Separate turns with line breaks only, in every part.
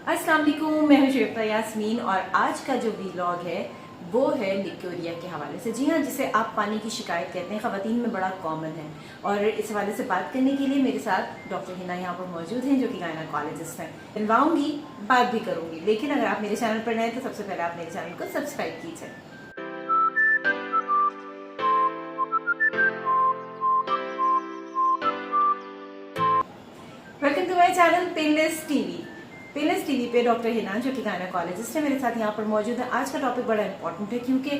अस्सलाम वालेकुम, मैं हूं शेफ्ता यास्मीन और आज का जो व्लॉग है वो है लिकोरिया के हवाले से। जी हाँ, जिसे आप पानी की शिकायत कहते हैं, ख़वातीन में बड़ा कॉमन है। और इस हवाले से बात करने के लिए मेरे साथ डॉक्टर हिना यहाँ पर मौजूद हैं, जो कि गायनेकोलॉजिस्ट हैं। मिलवाऊंगी, बात भी करूंगी, लेकिन अगर आप मेरे चैनल पर नए हैं तो सबसे पहले आप मेरे चैनल को सब्सक्राइब कीजिए। Welcome to my channel painless TV. Painless TV पे डॉक्टर हिना, जो कि गायनेकोलॉजिस्ट है, मेरे साथ यहाँ पर मौजूद है। आज का टॉपिक बड़ा इंपॉर्टेंट है क्योंकि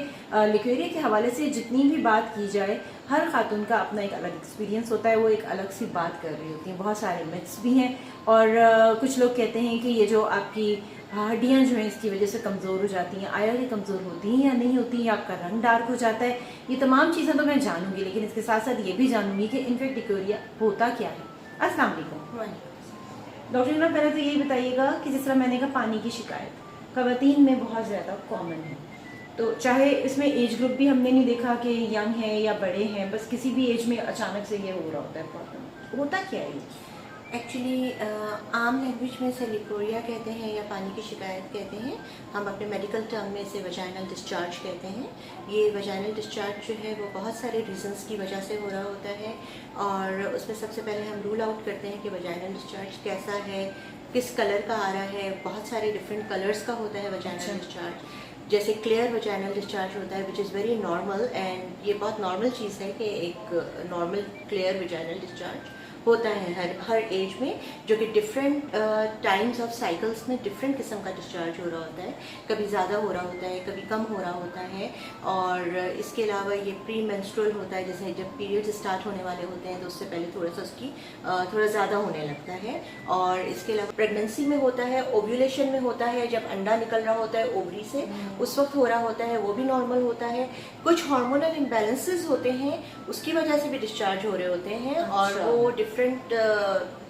लिकोरिया के हवाले से जितनी भी बात की जाए, हर खातून का अपना एक अलग एक्सपीरियंस होता है, वो एक अलग सी बात कर रही होती है। बहुत सारे मिथ्स भी हैं और कुछ लोग कहते हैं कि ये जो आपकी हड्डियाँ जो हैं इसकी वजह से कमज़ोर हो जाती हैं, आया कि कमज़ोर होती हैं या नहीं होती हैं, आपका रंग डार्क हो जाता है। ये तमाम चीज़ें तो मैं जानूंगी, लेकिन इसके साथ साथ ये भी जानूंगी कि इनफेक्ट लिकोरिया होता क्या है। अस्सलाम वालेकुम डॉक्टर हिना, पहले तो यही बताइएगा कि जिस तरह मैंने कहा पानी की शिकायत ख़वातीन में बहुत ज़्यादा कॉमन है, तो चाहे इसमें एज ग्रुप भी हमने नहीं देखा कि यंग है या बड़े हैं, बस किसी भी एज में अचानक से ये हो रहा होता है प्रॉब्लम। होता क्या है ये?
एक्चुअली आम लैंग्वेज में इसे लिकोरिया कहते हैं या पानी की शिकायत कहते हैं। हम अपने मेडिकल टर्म में इसे वजाइनल डिस्चार्ज कहते हैं। ये वजाइनल डिस्चार्ज जो है वो बहुत सारे रीजंस की वजह से हो रहा होता है और उसमें सबसे पहले हम रूल आउट करते हैं कि वजाइनल डिस्चार्ज कैसा है, किस कलर का आ रहा है। बहुत सारे डिफरेंट कलर्स का होता है वजाइनल डिस्चार्ज। जैसे क्लियर वजाइनल डिस्चार्ज होता है which is very normal, and ये बहुत नॉर्मल चीज़ है कि एक नॉर्मल क्लियर वजाइनल डिस्चार्ज होता है हर एज में, जो कि डिफरेंट टाइम्स ऑफ साइकिल्स में डिफरेंट किस्म का डिस्चार्ज हो रहा होता है। कभी ज़्यादा हो रहा होता है, कभी कम हो रहा होता है। और इसके अलावा ये प्री मेंस्ट्रुअल होता है, जैसे जब पीरियड्स स्टार्ट होने वाले होते हैं तो उससे पहले थोड़ा सा उसकी थोड़ा ज़्यादा होने लगता है। और इसके अलावा प्रेगनेंसी में होता है, ओव्यूलेशन में होता है, जब अंडा निकल रहा होता है ओवरी से उस वक्त हो रहा होता है, वो भी नॉर्मल होता है। कुछ हार्मोनल इम्बैलेंसेस होते हैं, उसकी वजह से भी डिस्चार्ज हो रहे होते हैं। और वो डिफरेंट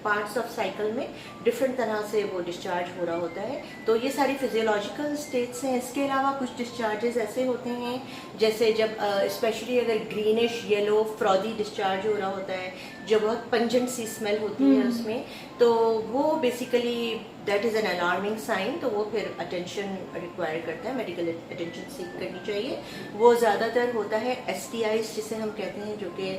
पार्ट्स ऑफ साइकिल में डिफरेंट तरह से वो डिस्चार्ज हो रहा होता है। तो ये सारी फिजियोलॉजिकल स्टेट्स हैं। इसके अलावा कुछ डिस्चार्जेस ऐसे होते हैं जैसे जब स्पेशली अगर ग्रीनिश येलो फ्रॉदी डिस्चार्ज हो रहा होता है, जो बहुत पंजेंट सी स्मेल होती है उसमें, तो वो basically that is an alarming sign. तो वो फिर अटेंशन रिक्वायर करता है, मेडिकल अटेंशन सीख करनी चाहिए। वो ज़्यादातर होता है STIs जिसे हम कहते हैं, जो कि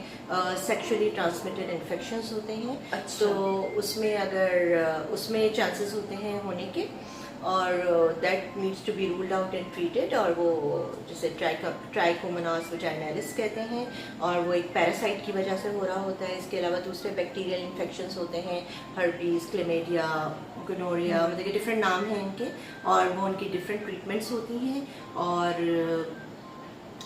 सेक्शुअली ट्रांसमिटेड इन्फेक्शंस होते हैं।
अच्छा।
तो उसमें चांसेस होते हैं होने के, और that needs to be ruled out and treated. और वो जैसे ट्राइकोमोनास वजाइनैलिस कहते हैं, और वो एक पैरासाइट की वजह से हो रहा होता है। इसके अलावा दूसरे बैक्टीरियल इन्फेक्शंस होते हैं, हर्पीज, क्लेमेडिया, गोनोरिया, मतलब कि डिफरेंट नाम हैं इनके, और वो उनकी डिफरेंट ट्रीटमेंट्स होती हैं। और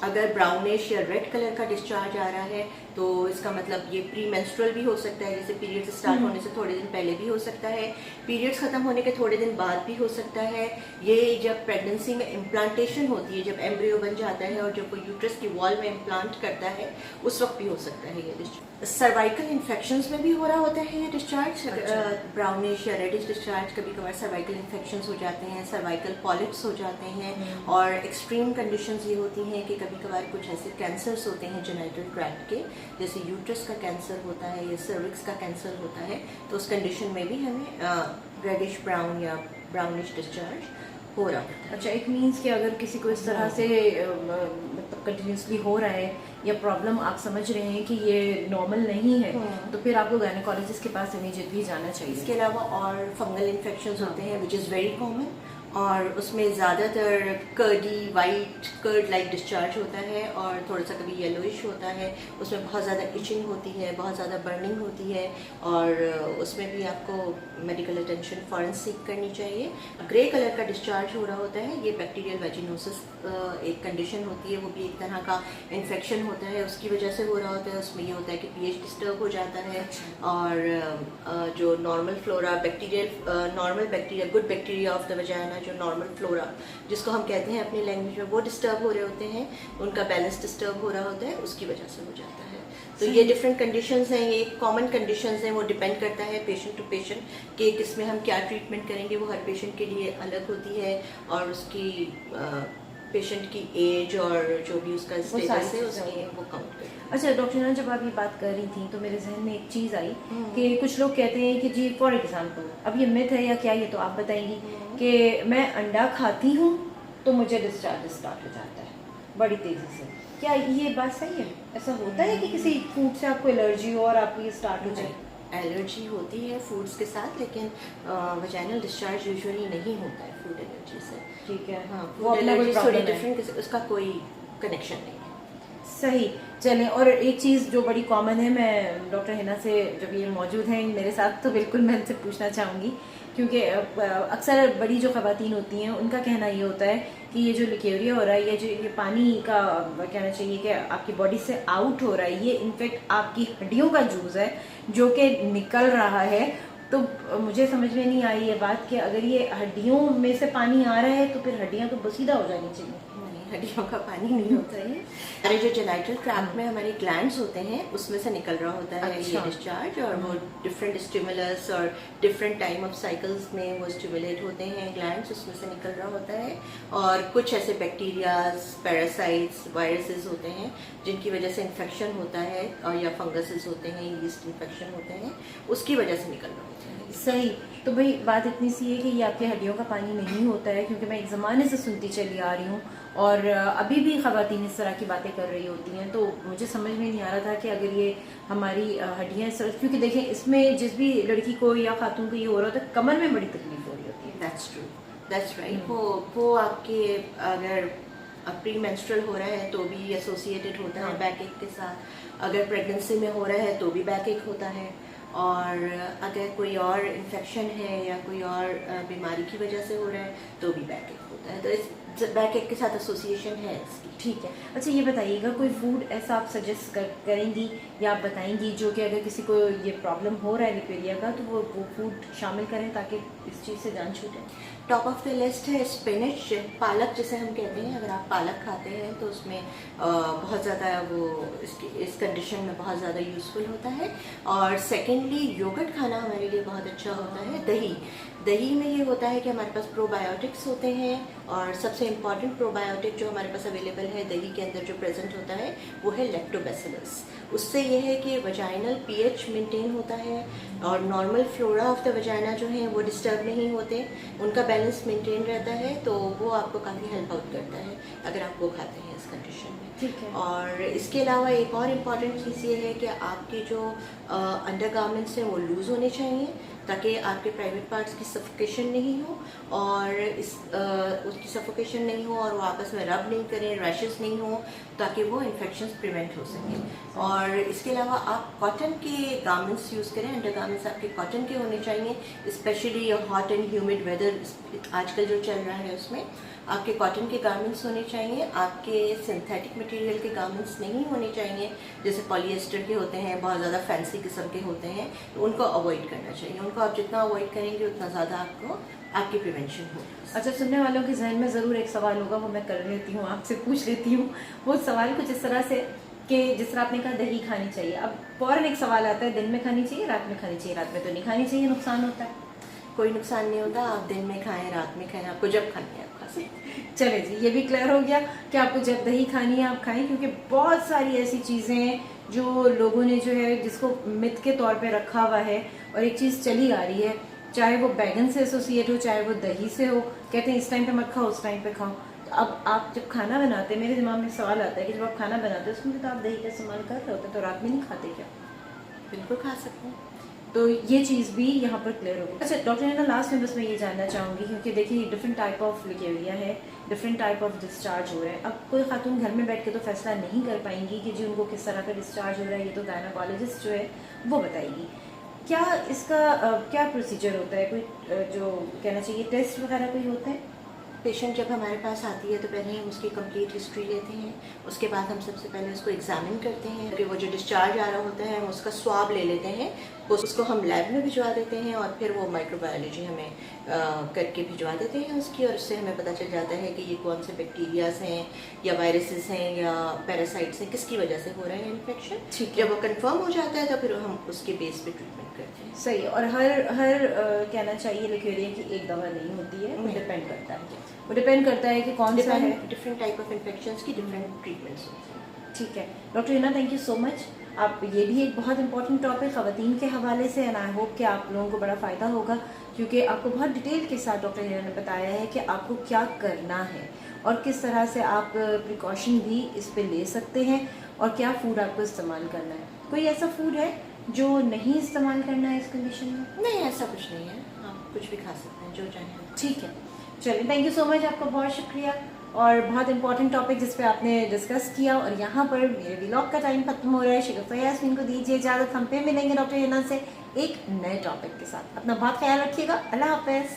अगर ब्राउनिश या रेड कलर का डिस्चार्ज आ रहा है तो इसका मतलब ये प्री मेंस्ट्रुअल भी हो सकता है, जैसे पीरियड्स स्टार्ट होने से थोड़े दिन पहले भी हो सकता है, पीरियड्स खत्म होने के थोड़े दिन बाद भी हो सकता है। ये जब प्रेगनेंसी में इम्प्लांटेशन होती है, जब एम्ब्रियो बन जाता है और जब वो यूट्रस की वॉल में इम्प्लांट करता है, उस वक्त भी हो सकता है ये डिस्चार्ज। सर्वाइकल इन्फेक्शंस में भी हो रहा होता है ये डिस्चार्ज, ब्राउनिश या रेडिश डिस्चार्ज। कभी कभार सर्वाइकल इन्फेक्शंस हो जाते हैं, सर्वाइकल पॉलिप्स हो जाते हैं। और एक्सट्रीम कंडीशंस ये होती हैं कि कभी कभार कुछ ऐसे कैंसर्स होते हैं जेनिटल ट्रैक्ट के, जैसे यूट्रस का कैंसर होता है या सर्विक्स का कैंसर होता है, तो उस कंडीशन में भी हमें रेडिश ब्राउन या ब्राउनिश डिस्चार्ज हो रहा है।
अच्छा, इट मीन्स कि अगर किसी को इस तरह से मतलब कंटिन्यूसली हो रहा है या प्रॉब्लम आप समझ रहे हैं कि ये नॉर्मल नहीं है, तो फिर आपको गायनेकोलॉजिस्ट के पास इमीडिएटली जाना चाहिए।
इसके अलावा और फंगल इन्फेक्शंस होते हैं विच इज़ वेरी कॉमन, और उसमें ज़्यादातर curdy white curd like discharge होता है, और थोड़ा सा कभी येलोइश होता है। उसमें बहुत ज़्यादा इचिंग होती है, बहुत ज़्यादा बर्निंग होती है, और उसमें भी आपको मेडिकल अटेंशन फ़ौरन सीख करनी चाहिए। ग्रे कलर का डिस्चार्ज हो रहा होता है, ये बैक्टीरियल वेजिनोसिस एक कंडीशन होती है, वो भी एक तरह का इन्फेक्शन होता है, उसकी वजह से हो रहा होता है। उसमें ये होता है कि pH डिस्टर्ब हो जाता है, और जो normal flora normal bacteria good bacteria of the vagina, जो नॉर्मल फ्लोरा जिसको हम कहते हैं अपनी लैंग्वेज में, वो डिस्टर्ब हो रहे होते हैं, उनका बैलेंस डिस्टर्ब हो रहा होता है, उसकी वजह से हो जाता है। तो ये डिफरेंट कंडीशंस हैं, ये कॉमन कंडीशंस हैं। वो डिपेंड करता है पेशेंट टू पेशेंट कि किसमें हम क्या ट्रीटमेंट करेंगे, वो हर पेशेंट के लिए अलग होती है, और उसकी पेशेंट की एज और जो भी उसका
सारी
स्टेटस है
चीज़ें
उसकी
होंगी।
वो काउंट करें।
अच्छा डॉक्टर हिना, जब आप ये बात कर रही थी तो मेरे जहन में एक चीज़ आई कि कुछ लोग कहते हैं कि जी फॉर एग्जांपल, अब ये मिथ है या क्या ये तो आप बताएंगी, कि मैं अंडा खाती हूँ तो मुझे डिस्चार्ज स्टार्ट हो जाता है बड़ी तेज़ी से। क्या ये बात सही है? ऐसा होता है कि किसी फूड से आपको एलर्जी हो और आपको ये स्टार्ट हो जाए?
एलर्जी होती है फूड्स के साथ, लेकिन वजाइनल डिस्चार्ज यूजुअली नहीं होता है फूड एलर्जी से।
ठीक है,
हाँ,
वो
फूड
अपना कोई
एलर्जी थोड़ी
प्रॉब्लम है।
डिफरेंट, उसका कोई कनेक्शन नहीं है।
सही। चलें, और एक चीज़ जो बड़ी कॉमन है, मैं डॉक्टर हिना से जब ये मौजूद हैं मेरे साथ तो बिल्कुल मैं इनसे पूछना चाहूँगी, क्योंकि अक्सर बड़ी जो ख़वातीन होती हैं उनका कहना ये होता है कि ये जो लिकेरिया हो रहा है, ये जो ये पानी का कहना चाहिए कि आपकी बॉडी से आउट हो रहा है, ये इनफेक्ट आपकी हड्डियों का जूस है जो कि निकल रहा है। तो मुझे समझ में नहीं आई ये बात कि अगर ये हड्डियों में से पानी आ रहा है तो फिर हड्डियाँ तो बसीदा हो जानी चाहिए।
नहीं, हड्डियों का पानी नहीं होता है। हमारे जो जेनाइटल ट्रैक्ट में हमारे ग्लैंड्स होते हैं उसमें से निकल रहा होता है ये डिस्चार्ज, और वो डिफरेंट स्टिमुलस और डिफरेंट टाइम ऑफ साइकिल्स में वो स्टिमुलेट होते हैं ग्लैंड्स, उसमें से निकल रहा होता है। और कुछ ऐसे बैक्टीरियाज, पैरासाइट्स, वायरसेस होते हैं जिनकी वजह से इन्फेक्शन होता है, और या फंगसेस होते हैं, यीस्ट इन्फेक्शन होते हैं, उसकी वजह से निकल रहा होता है।
सही। तो भाई बात इतनी सी है कि ये आपके हड्डियों का पानी नहीं होता है, क्योंकि मैं एक ज़माने से सुनती चली आ रही हूँ और अभी भी ख़वातीन इस तरह की बातें कर रही होती हैं, तो मुझे समझ में नहीं आ रहा था कि अगर ये हमारी हड्डियाँ, क्योंकि देखें इसमें जिस भी लड़की को या खातून को ये हो रहा होता है कमर में बड़ी तकलीफ हो रही होती है।
That's true, that's right. वो आपके अगर प्री मेंस्ट्रुअल हो रहा है तो भी एसोसिएटेड होता है बैक एक के साथ, अगर प्रेगनेंसी में हो रहा है तो भी बैक एक होता है, और अगर कोई और इन्फेक्शन है या कोई और बीमारी की वजह से हो रहा है तो भी बैक एक होता है। तो इस बैक एक के साथ एसोसिएशन है इसकी।
ठीक है। अच्छा ये बताइएगा, कोई फूड ऐसा आप सजेस्ट करेंगी या आप बताएंगी जो कि अगर किसी को ये प्रॉब्लम हो रहा है लिपेरिया का तो वो फूड शामिल करें ताकि इस चीज़ से जान छूटे?
टॉप ऑफ द लिस्ट है स्पिनच, पालक जिसे हम कहते हैं। अगर आप पालक खाते हैं तो उसमें बहुत ज़्यादा वो इस कंडीशन में बहुत ज़्यादा यूज़फुल होता है। और सेकेंडली योगर्ट खाना हमारे लिए बहुत अच्छा होता है। दही में ये होता है कि हमारे पास प्रोबायोटिक्स होते हैं, और सबसे इम्पॉर्टेंट प्रोबायोटिक जो हमारे पास अवेलेबल है दही के अंदर जो प्रेजेंट होता है वो है लैक्टोबैसिलस। उससे ये है कि वजाइनल पीएच मेंटेन होता है, और normal flora of the vagina जो है वो डिस्टर्ब नहीं होते, उनका बैलेंस मेंटेन रहता है। तो वो आपको काफ़ी हेल्प आउट करता है अगर आप वो खाते हैं इस कंडीशन में।
ठीक है।
और इसके अलावा एक और इम्पॉर्टेंट चीज़ ये है कि आपके जो अंडरगारमेंट्स हैं वो लूज़ होने चाहिए ताकि आपके प्राइवेट पार्ट्स की सफोकेशन नहीं हो, और उसकी सफोकेशन नहीं हो और वो आपस में रब नहीं करें, रैशेस नहीं हो, ताकि वो इन्फेक्शंस प्रिवेंट हो सकें। और इसके अलावा आप कॉटन के गारमेंट्स यूज़ करें, अंडरगारमेंट्स आपके कॉटन के होने चाहिए, especially hot and humid weather आजकल जो चल रहा है उसमें आपके कॉटन के गारमेंट्स होने चाहिए। आपके सिंथेटिक मटेरियल के गारमेंट्स नहीं होने चाहिए, जैसे पॉलिएस्टर के होते हैं, बहुत ज़्यादा फैंसी किस्म के होते हैं, तो उनको अवॉइड करना चाहिए। उनको आप जितना अवॉइड करेंगे उतना ज़्यादा आपकी प्रिवेंशन होगी।
अच्छा, सुनने वालों के जहन में ज़रूर एक सवाल होगा, वो मैं कर लेती हूँ, आपसे पूछ लेती हूँ। वो सवाल कुछ इस तरह से कि जिस तरह आपने कहा दही खानी चाहिए, अब फ़ौरन एक सवाल आता है दिन में खानी चाहिए, रात में खानी चाहिए? रात में तो नहीं खानी चाहिए, नुकसान होता है।
कोई नुकसान नहीं होता, आप दिन में खाएं, रात में खाएं, आपको जब खानी है आप खा सकते हैं।
चले जी, ये भी क्लियर हो गया कि आपको जब दही खानी है आप खाएं, क्योंकि बहुत सारी ऐसी चीज़ें हैं जो लोगों ने जो है जिसको मिथ के तौर पे रखा हुआ है, और एक चीज़ चली आ रही है, चाहे वो बैगन से एसोसिएट हो, चाहे वो दही से हो, कहते हैं इस टाइम पे मत खाओ, उस टाइम पे खाओ। तो अब आप जब खाना बनाते हैं, मेरे दिमाग में सवाल आता है कि जब आप खाना बनाते हैं उसमें तो आप दही का इस्तेमाल कर रहे होते हैं, तो रात में नहीं खाते क्या?
बिल्कुल खा सकते हैं।
तो ये चीज़ भी यहाँ पर क्लियर होगी। अच्छा डॉक्टर ने लास्ट में बस मैं ये जानना चाहूँगी, क्योंकि देखिए डिफरेंट टाइप ऑफ लिकेरिया है, डिफरेंट टाइप ऑफ डिस्चार्ज हो रहा है। अब कोई खातून घर में बैठ के तो फैसला नहीं कर पाएंगी कि जी उनको किस तरह का डिस्चार्ज हो रहा है, ये तो गायनोकोलॉजिस्ट जो है वो बताएगी। क्या इसका क्या प्रोसीजर होता है? कोई जो कहना चाहिए टेस्ट वगैरह कोई होते हैं?
पेशेंट जब हमारे पास आती है तो पहले हम उसकी कंप्लीट हिस्ट्री लेते हैं, उसके बाद हम सबसे पहले उसको एग्जामिन करते हैं कि वो जो डिस्चार्ज आ रहा होता है हम उसका स्वाब ले लेते हैं, उसको हम लैब में भिजवा देते हैं, और फिर वो माइक्रोबायोलॉजी हमें करके भिजवा देते हैं उसकी, और उससे हमें पता चल जाता है कि ये कौन से बैक्टीरियाज हैं या वायरसेस हैं या पैरासाइट्स हैं, किसकी वजह से हो रहा है इन्फेक्शन। जब वो कंफर्म हो जाता है तो फिर हम उसके बेस पे ट्रीटमेंट करते हैं।
सही है। और हर कहना चाहिए लिक्यूरिया की एक दवा नहीं होती है, वो
नहीं।
डिपेंड करता है, वो डिपेंड करता है कि कौन सा है।
डिफरेंट टाइप ऑफ इन्फेक्शंस की डिफरेंट ट्रीटमेंट्स होते हैं।
ठीक है doctor Hina, thank you so much. आप ये भी एक बहुत इंपॉर्टेंट टॉपिक ख़वातीन के हवाले से, एंड आई होप कि आप लोगों को बड़ा फ़ायदा होगा, क्योंकि आपको बहुत डिटेल के साथ डॉक्टर हिना ने बताया है कि आपको क्या करना है और किस तरह से आप प्रिकॉशन भी इस पे ले सकते हैं और क्या फूड आपको इस्तेमाल करना है। कोई ऐसा फूड है जो नहीं इस्तेमाल करना है इस कंडीशन में?
नहीं, ऐसा कुछ नहीं है, आप कुछ भी खा सकते हैं जो चाहें।
ठीक है, चलिए थैंक यू सो मच, आपका बहुत शुक्रिया। और बहुत इंपॉर्टेंट टॉपिक जिस पे आपने डिस्कस किया। और यहाँ पर मेरे व्लॉग का टाइम खत्म हो रहा है। शिगुफ्ता यास्मीन को दीजिए इजाज़त, हम पे मिलेंगे डॉक्टर हिना से एक नए टॉपिक के साथ। अपना बहुत ख्याल रखिएगा, अल्लाह हाफ़िज़।